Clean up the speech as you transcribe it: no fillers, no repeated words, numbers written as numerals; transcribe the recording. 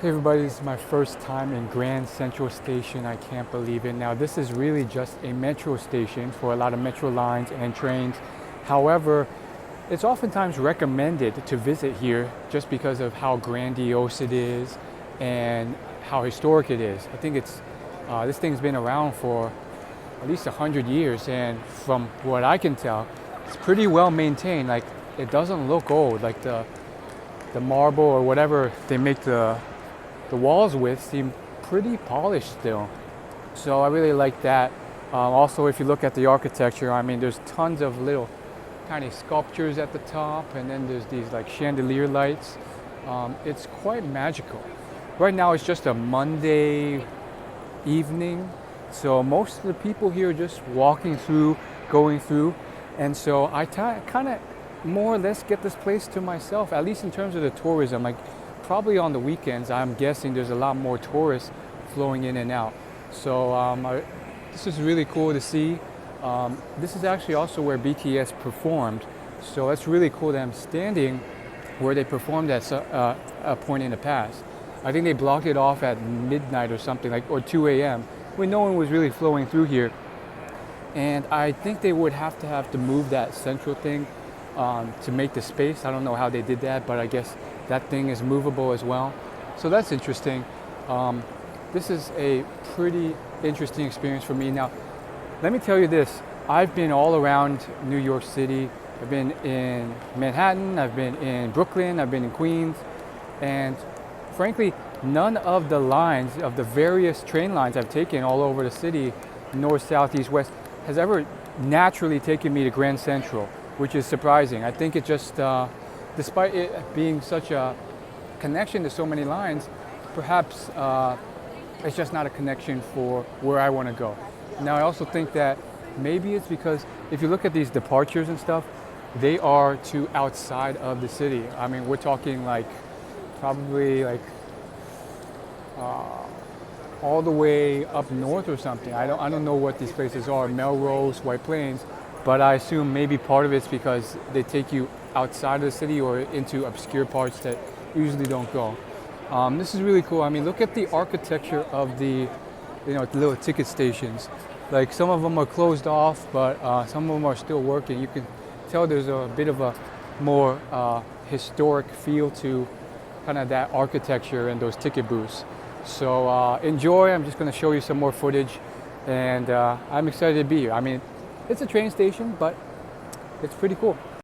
Hey everybody, this is my first time in Grand Central Station. I can't believe it. Now, this is really just a metro station for a lot of metro lines and trains. However, it's oftentimes recommended to visit here just because of how grandiose it is and how historic it is. I think this thing's been around for at least 100 years, and from what I can tell, it's pretty well maintained. Like, it doesn't look old. Like the marble or whatever they make the walls with seem pretty polished still. So I really like that. Also, if you look at the architecture, I mean, there's tons of little tiny sculptures at the top, and then there's these like chandelier lights. It's quite magical. Right now, it's just a Monday evening, so most of the people here are just walking through, going through, and so I kind of more or less get this place to myself, at least in terms of the tourism. Like, probably on the weekends, I'm guessing there's a lot more tourists flowing in and out. So this is really cool to see. This is actually also where BTS performed. So it's really cool that I'm standing where they performed at a point in the past. I think they blocked it off at midnight or something, like, or 2 a.m. when no one was really flowing through here. And I think they would have to move that central thing to make the space. I don't know how they did that, but I guess that thing is movable as well. So that's interesting. This is a pretty interesting experience for me. Now, let me tell you this. I've been all around New York City. I've been in Manhattan, I've been in Brooklyn, I've been in Queens, and frankly, none of the lines, of the various train lines I've taken all over the city, north, south, east, west, has ever naturally taken me to Grand Central, which is surprising. I think it just, despite it being such a connection to so many lines, perhaps it's just not a connection for where I want to go. Now, I also think that maybe it's because if you look at these departures and stuff, they are to outside of the city. I mean, we're talking like probably like all the way up north or something. I don't know what these places are, Melrose, White Plains, but I assume maybe part of it's because they take you outside of the city or into obscure parts that usually don't go. This is really cool. I mean, look at the architecture of the little ticket stations. Like, some of them are closed off, but some of them are still working. You can tell there's a bit of a more historic feel to kind of that architecture and those ticket booths. So enjoy. I'm just going to show you some more footage, and I'm excited to be here. I mean, it's a train station, but it's pretty cool.